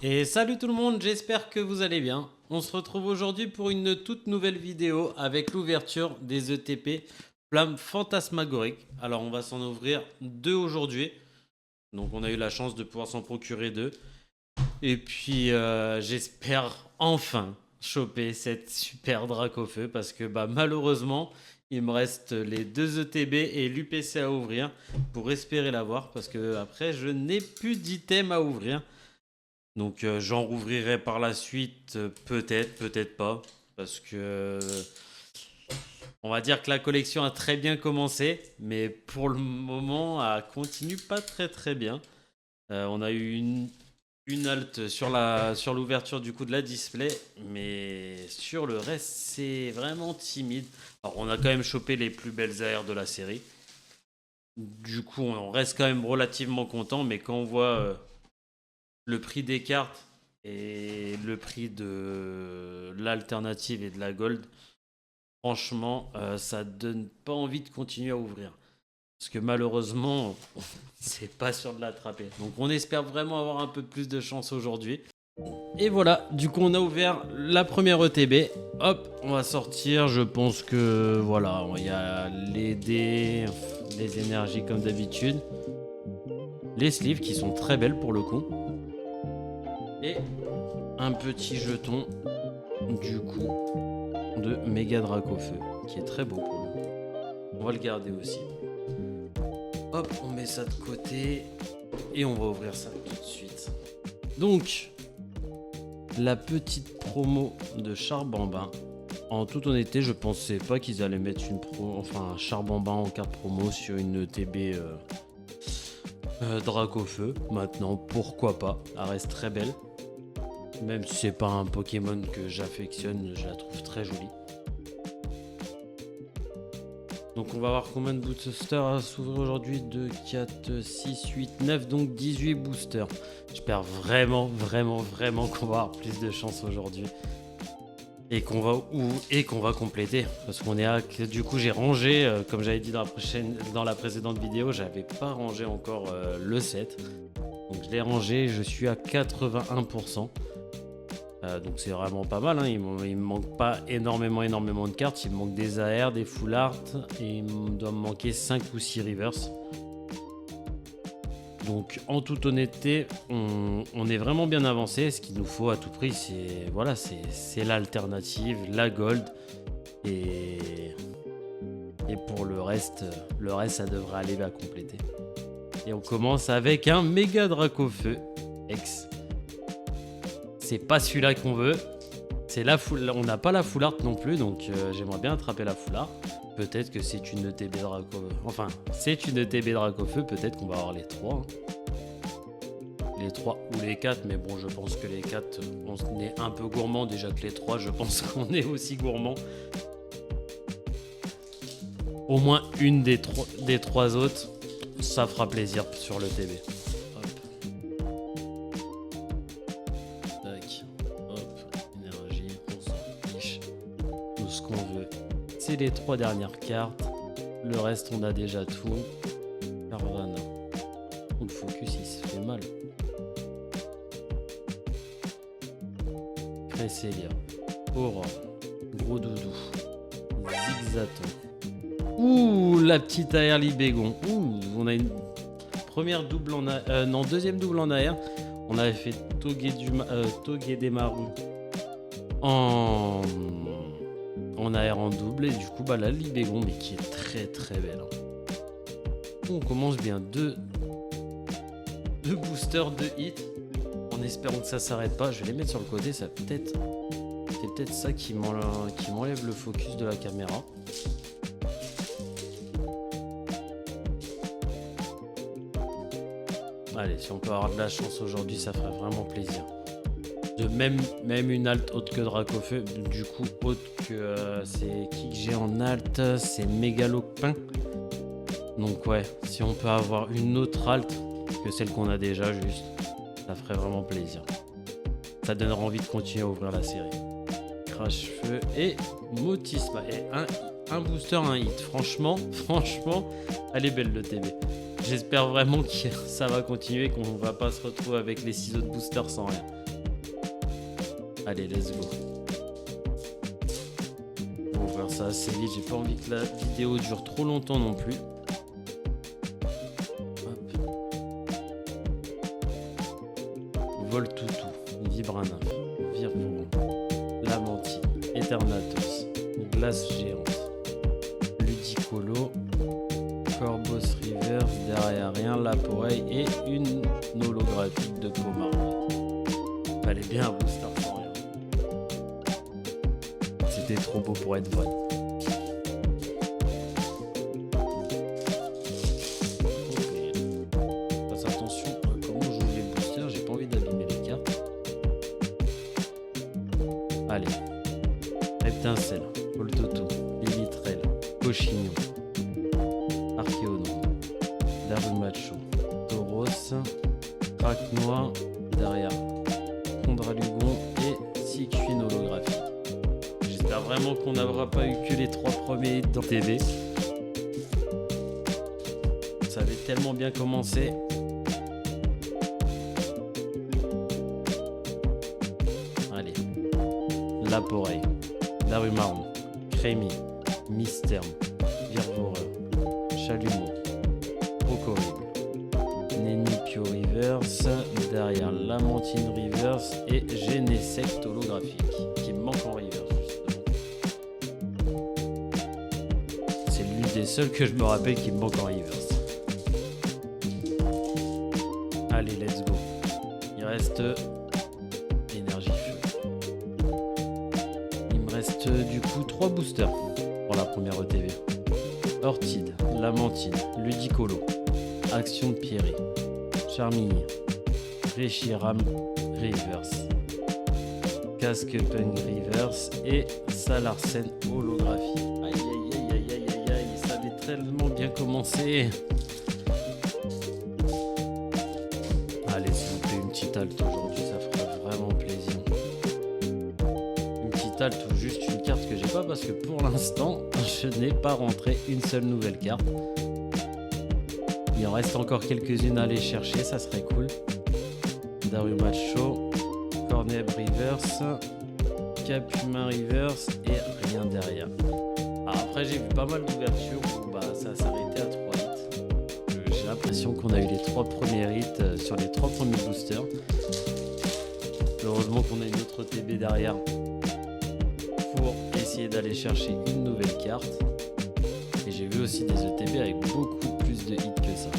Et salut tout le monde, j'espère que vous allez bien. On se retrouve aujourd'hui pour une toute nouvelle vidéo avec l'ouverture des ETP Flammes Fantasmagoriques. Alors on va s'en ouvrir deux aujourd'hui. Donc on a eu la chance de pouvoir s'en procurer deux. Et puis j'espère enfin choper cette super Dracofeu parce que malheureusement il me reste les deux ETB et l'UPC à ouvrir pour espérer l'avoir parce que après je n'ai plus d'items à ouvrir. Donc j'en rouvrirai par la suite, peut-être, peut-être pas. Parce que on va dire que la collection a très bien commencé, mais pour le moment, elle continue pas très très bien. On a eu une halte sur l'ouverture du coup de la display, mais sur le reste, c'est vraiment timide. Alors on a quand même chopé les plus belles AR de la série. Du coup, on reste quand même relativement content, mais quand on voit le prix des cartes et le prix de l'alternative et de la gold, franchement, ça donne pas envie de continuer à ouvrir. Parce que malheureusement, c'est pas sûr de l'attraper. Donc on espère vraiment avoir un peu plus de chance aujourd'hui. Et voilà, du coup on a ouvert la première ETB. Hop, on va sortir. Je pense que voilà, il y a les dés, les énergies comme d'habitude. Les sleeves qui sont très belles pour le coup. Et un petit jeton du coup de Méga Dracofeu qui est très beau pour nous. On va le garder aussi. Hop, on met ça de côté et on va ouvrir ça tout de suite. Donc, la petite promo de Charbambin. En toute honnêteté, je pensais pas qu'ils allaient mettre un Charbambin en carte promo sur une ETB Dracofeu. Maintenant, pourquoi pas? Elle reste très belle. Même si c'est pas un Pokémon que j'affectionne, je la trouve très jolie. Donc on va voir combien de boosters à s'ouvrir aujourd'hui. 2, 4, 6, 8, 9, donc 18 boosters. J'espère vraiment qu'on va avoir plus de chance aujourd'hui. Et qu'on va compléter. Parce qu'on est à... Du coup j'ai rangé, comme j'avais dit dans la précédente vidéo, j'avais pas rangé encore le set. Donc je l'ai rangé, je suis à 81%. Donc c'est vraiment pas mal, hein. Il me manque pas énormément de cartes. Il me manque des AR, des full art et il doit me manquer 5 ou 6 reverse. Donc en toute honnêteté, on est vraiment bien avancé. Ce qu'il nous faut à tout prix, c'est l'alternative, la gold. Et pour le reste ça devrait aller à compléter. Et on commence avec un méga Dracofeu X. C'est pas celui-là qu'on veut. On n'a pas la full art non plus, donc j'aimerais bien attraper la full art. Peut-être que c'est une ETB Dracofeu. Enfin, c'est une ETB Dracofeu, peut-être qu'on va avoir les 3. Les 3 ou les 4, mais bon, je pense que les 4, on est un peu gourmand. Déjà que les 3, je pense qu'on est aussi gourmand. Au moins une des 3 autres, ça fera plaisir sur le TB. C'est les 3 dernières cartes. Le reste, on a déjà tout. Carvana. Le focus, il se fait mal. Cresselia. Aurore. Gros Doudou. Zigzaton. Ouh, la petite AR Libégon. Ouh, on a une première double en AR. Non, deuxième double en AR. On avait fait Togedemaru en AR en double et du coup la Libégon, mais qui est très très belle, hein. On commence bien, deux boosters, 2 hits, en espérant que ça s'arrête pas. Je vais les mettre sur le côté, c'est peut-être ça qui m'enlève le focus de la caméra. Allez, si on peut avoir de la chance aujourd'hui, ça ferait vraiment plaisir. De même une alt autre que Dracofeu, du coup autre que c'est qui que j'ai en alt, c'est Mégalopin. Donc ouais, si on peut avoir une autre alt que celle qu'on a déjà, juste, ça ferait vraiment plaisir. Ça donnera envie de continuer à ouvrir la série. Crash-Feu et Motisma. Et un booster, un hit. Franchement, elle est belle le TB. J'espère vraiment que ça va continuer, qu'on va pas se retrouver avec les 6 autres boosters sans rien. Allez, let's go. On va ouvrir ça assez vite, j'ai pas envie que la vidéo dure trop longtemps non plus. Voltoutou, Vibrana, Virvour, Lamantine, Eternatus, Glace Géante, Ludicolo, Corbos Reverse, derrière rien, Laporeille et une holographique de Pomarde. Fallait bien un booster sans rien. C'était trop beau pour être vrai. Allez, Reptincelle, Voltoutou, Lilitrel, Cochignon, Archéodon, Darumacho, Tauros, Craque-Noir, derrière Kondralugon et Siquine holographique. J'espère vraiment qu'on n'aura pas eu que les 3 premiers dans TV. Ça avait tellement bien commencé. Allez. Laporeille, Darumarron, Crémy, Mysterne, Virvoreur, Chalumeau, Procorrible, Nenipio Reverse, derrière Lamantine Reverse et Genesect holographique qui me manque en Reverse justement. C'est l'une des seules que je me rappelle qui me manque en Reverse. Allez, let's go. Il reste énergie feu. Reste du coup 3 boosters pour la première ETV. Ortide, Lamantine, Ludicolo, Action de Pierry, Charmille, Réchiram Reverse, Casque Punk Reverse et Salarsen holographie. Aïe aïe aïe aïe aïe aïe aïe, ça avait tellement bien commencé. Allez, s'il vous plaît, une petite halte aujourd'hui, ça fera vraiment plaisir. Alt ou juste une carte que j'ai pas parce que pour l'instant je n'ai pas rentré une seule nouvelle carte. Il en reste encore quelques-unes à aller chercher, ça serait cool. Darumacho, Corneb Reverse, Capumin Reverse et rien derrière. Alors après j'ai vu pas mal d'ouvertures où ça s'arrêtait à 3 hits. J'ai l'impression qu'on a eu les 3 premiers hits sur les 3 premiers boosters. Heureusement qu'on a une autre TB derrière pour essayer d'aller chercher une nouvelle carte. Et j'ai vu aussi des ETB avec beaucoup plus de hits que ça.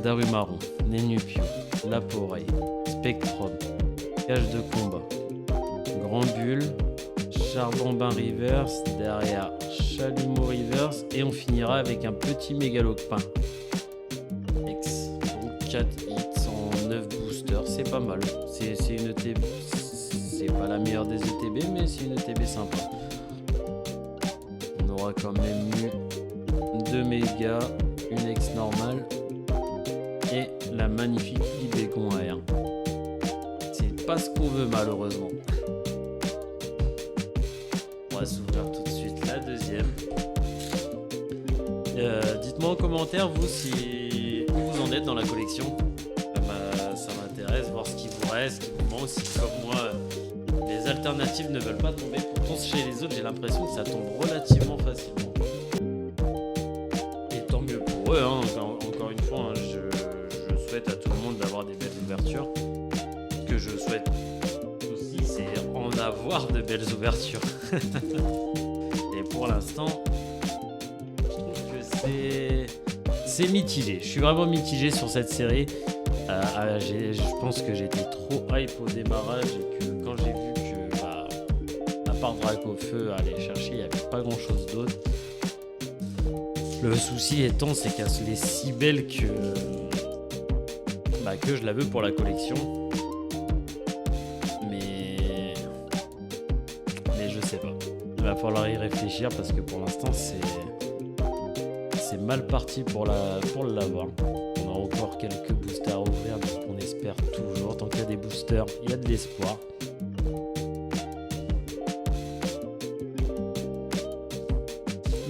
Darumarron, Nenupio, Laporeille, Spectrum, Cage de combat, Grand Bulle, Charbambin Reverse, derrière Chalumeau Reverse et on finira avec un petit Mégalopin X. Donc 4 hits en 9 boosters, c'est pas mal. C'est une ETB. C'est pas la meilleure des ETB, mais c'est une ETB sympa. On aura quand même eu 2 mégas, une X normale et la magnifique Ibégon AR. C'est pas ce qu'on veut malheureusement. On va s'ouvrir tout de suite la deuxième. Dites-moi en commentaire vous où vous en êtes dans la collection. Ça m'intéresse, voir ce qui vous reste, ce qui vous manque, si comme moi les alternatives ne veulent pas tomber. Pourtant chez les autres j'ai l'impression que ça tombe relativement facilement. Et tant mieux pour eux, hein. Encore une fois, hein, je souhaite à tout le monde d'avoir des belles ouvertures. Ce que je souhaite aussi c'est en avoir de belles ouvertures. Et pour l'instant, je trouve que c'est mitigé. Je suis vraiment mitigé sur cette série. Je pense que j'étais trop hype au démarrage et que quand j'ai vu que, à part Dracofeu à aller chercher, il n'y avait pas grand chose d'autre. Le souci étant, c'est qu'elle est si belle que je la veux pour la collection. Mais je sais pas. Il va falloir y réfléchir parce que pour l'instant, c'est mal parti pour l'avoir. On a encore quelques boosters à ouvrir, donc on espère toujours. Tant qu'il y a des boosters, il y a de l'espoir.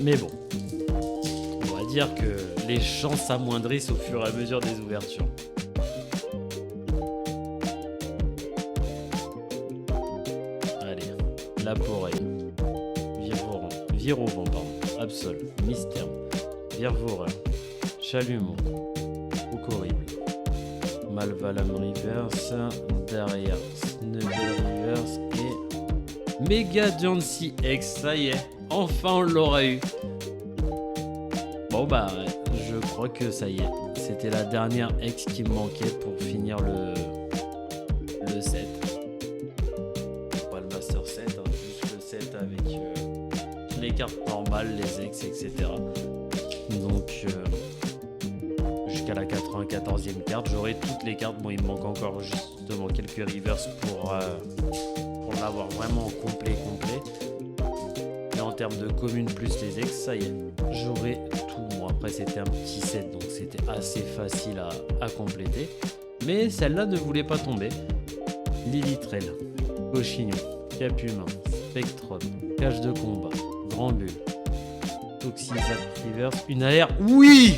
Mais bon, on va dire que les chances s'amoindrissent au fur et à mesure des ouvertures. Allez, la Poreille, Virovent, pardon, Absol, Mystère, Virvoreur, Chalumeau, Horrible, Malvalam Reverse, derrière Snubble Reverse et Mega Jancy X, ça y est, enfin on l'aura eu. Bon bah je crois que ça y est, c'était la dernière X qui me manquait pour finir le set. Pas le Master 7, hein, juste le set avec les cartes normales, les X, etc. Donc jusqu'à la 94e carte, j'aurai toutes les cartes. Bon, il me manque encore justement quelques reverse pour l'avoir vraiment complet. Mais en termes de communes plus les X, ça y est, j'aurai tout. Bon, après c'était un petit set, donc c'était assez facile à compléter. Mais celle-là ne voulait pas tomber. Lilitrel, Cochignon, Capumin, Spectrum, Cage de combat, Grand Bull, Toxizap Reverse, une AR. Oui!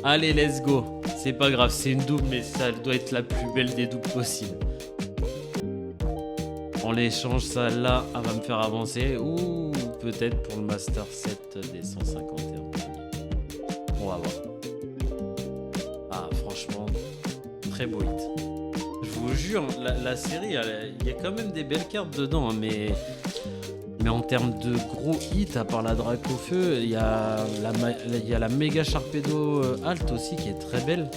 Allez, let's go. C'est pas grave, c'est une double, mais ça doit être la plus belle des doubles possibles. On l'échange, ça là, elle va me faire avancer. Ou peut-être pour le Master 7 des 151. On va voir. Ah, franchement, très beau hit. Je vous jure, la série, il y a quand même des belles cartes dedans, hein, mais en termes de gros hits, à part la Dracofeu, il y a la Méga Sharpedo Alt aussi qui est très belle.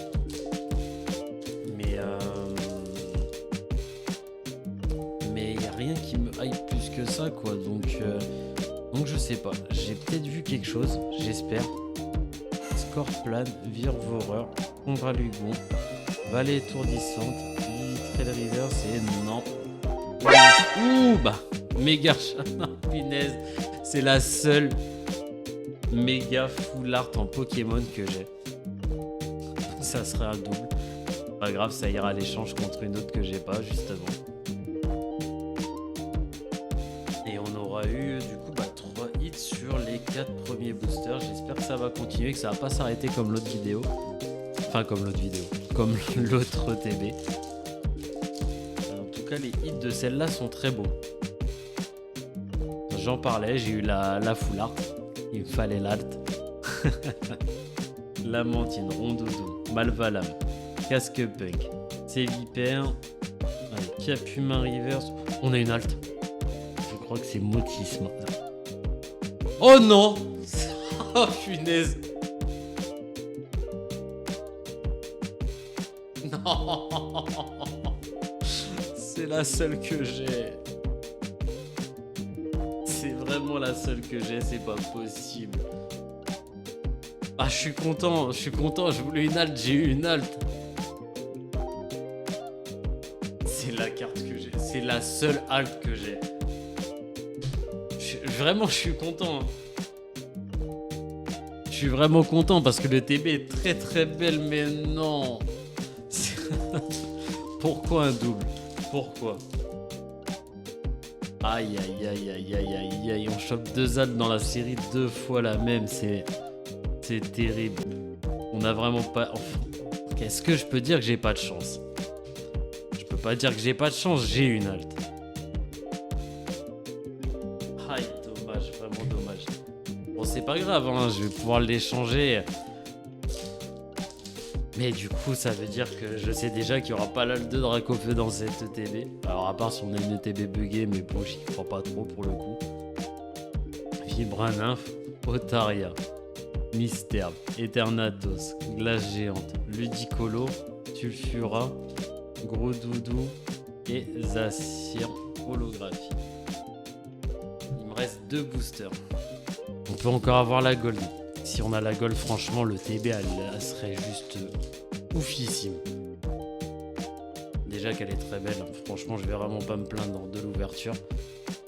Mais il n'y a rien qui me hype plus que ça, quoi. Donc je sais pas. J'ai peut-être vu quelque chose, j'espère. Scorplan, Virvoreur, Condralugon, Vallée étourdissante, Trail Reverse et non. Ouh bah méga punaise, c'est la seule méga full art en Pokémon que j'ai. Ça serait un double. Pas grave, ça ira à l'échange contre une autre que j'ai pas justement. Et on aura eu du coup 3 hits sur les 4 premiers boosters. J'espère que ça va continuer, que ça va pas s'arrêter comme l'autre vidéo. Enfin comme l'autre vidéo, comme l'autre TB. En tout cas les hits de celle-là sont très beaux. J'en parlais, j'ai eu la full art, il me fallait l'alt. Lamantine, Rondoudou, Malvalam, Casque Punk, Sévipère, Capumin Reverse. On a une alt. Je crois que c'est Motisme. Oh non. Oh punaise. Non. C'est la seule que j'ai. C'est vraiment la seule que j'ai, c'est pas possible. Ah, je suis content, je voulais une alt, j'ai eu une alt. C'est la carte que j'ai, c'est la seule alt que j'ai. Vraiment, je suis content. Je suis vraiment content parce que le TB est très très belle, mais non. Pourquoi un double? Pourquoi? Aïe aïe aïe aïe aïe aïe aïe, on chope 2 altes dans la série 2 fois la même, c'est terrible. On a vraiment pas... Enfin, est-ce que je peux dire que j'ai pas de chance? Je peux pas dire que j'ai pas de chance, j'ai une alt. Aïe, dommage, vraiment dommage. Bon, c'est pas grave, hein, je vais pouvoir l'échanger. Mais du coup, ça veut dire que je sais déjà qu'il n'y aura pas l'alt de Dracofeu dans cette ETB. Alors, à part si on a une ETB buggée, mais bon, j'y crois pas trop pour le coup. Vibra-Nymph, Otaria, Mystère, Eternatus, Glace Géante, Ludicolo, Sulfura, Gros Doudou et Zacier Holographie. Il me reste 2 boosters. On peut encore avoir la Gold. Si on a la Gold, franchement, le TB, elle serait juste oufissime. Déjà qu'elle est très belle. Franchement, je vais vraiment pas me plaindre de l'ouverture.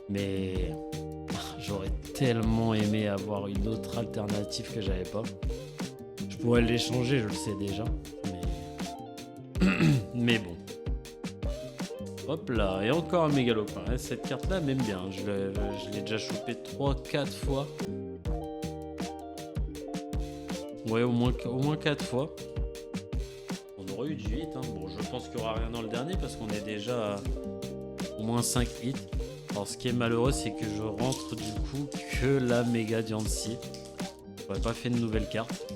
Mais j'aurais tellement aimé avoir une autre alternative que j'avais pas. Je pourrais l'échanger, je le sais déjà. Mais bon. Hop là, et encore un mégalopin. Cette carte-là m'aime bien. Je l'ai déjà chopé 3-4 fois. Ouais, au moins 4 fois. On aurait eu du hit. Hein. Bon, je pense qu'il n'y aura rien dans le dernier parce qu'on est déjà à au moins 5 hits. Alors, ce qui est malheureux, c'est que je rentre du coup que la méga Diancie. J'aurais pas fait de nouvelle carte.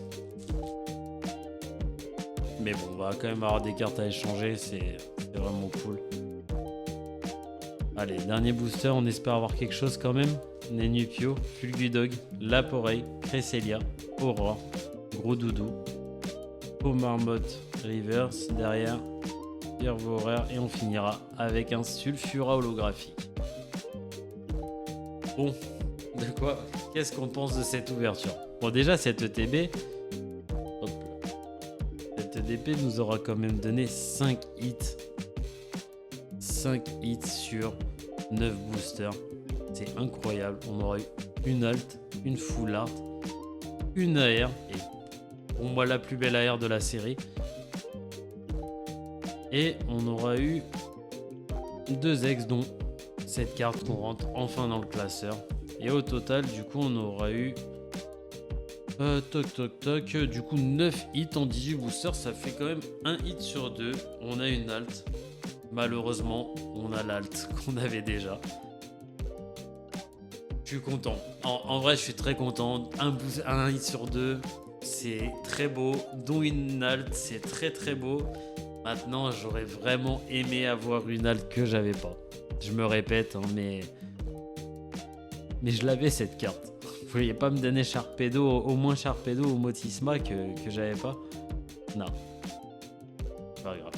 Mais bon, on va quand même avoir des cartes à échanger. C'est vraiment cool. Allez, dernier booster. On espère avoir quelque chose quand même. Nenupio, Fulgudog, Laporeille, Cresselia, Aurore, Gros Doudou, Pomarmotte, Reverse, derrière, Pierre et on finira avec un Sulfura holographique. Bon, de quoi qu'est-ce qu'on pense de cette ouverture? Bon, déjà, cette ETB, hop, cette EDP nous aura quand même donné 5 hits. 5 hits sur 9 boosters. C'est incroyable. On aura eu une alt, une full art, une AR et pour moi la plus belle AR de la série. Et on aura eu 2 ex dont cette carte qu'on rentre enfin dans le classeur. Et au total du coup on aura eu du coup 9 hits en 18 boosters. Ça fait quand même un hit sur 2. On a une alt. Malheureusement on a l'alt qu'on avait déjà. Je suis content. En vrai, je suis très content. Un hit sur 2, c'est très beau. Dont une alt, c'est très très beau. Maintenant, j'aurais vraiment aimé avoir une alt que j'avais pas. Je me répète, hein, mais je l'avais cette carte. Vous vouliez pas me donner Sharpedo, au moins Sharpedo ou Motisma que j'avais pas? Non. C'est pas grave.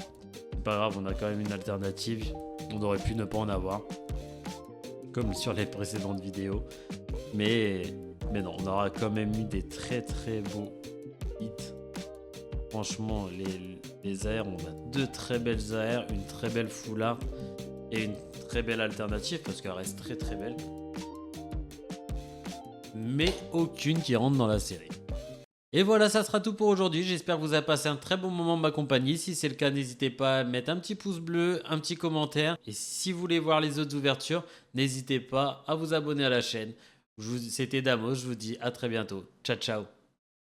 C'est pas grave, on a quand même une alternative. On aurait pu ne pas en avoir. Comme sur les précédentes vidéos. Mais non, on aura quand même eu des très très beaux hits. Franchement, les AR, on a 2 très belles AR, une très belle full art et une très belle alternative parce qu'elle reste très très belle. Mais aucune qui rentre dans la série. Et voilà, ça sera tout pour aujourd'hui. J'espère que vous avez passé un très bon moment de ma compagnie. Si c'est le cas, n'hésitez pas à mettre un petit pouce bleu, un petit commentaire. Et si vous voulez voir les autres ouvertures, n'hésitez pas à vous abonner à la chaîne. C'était Damos, je vous dis à très bientôt. Ciao, ciao.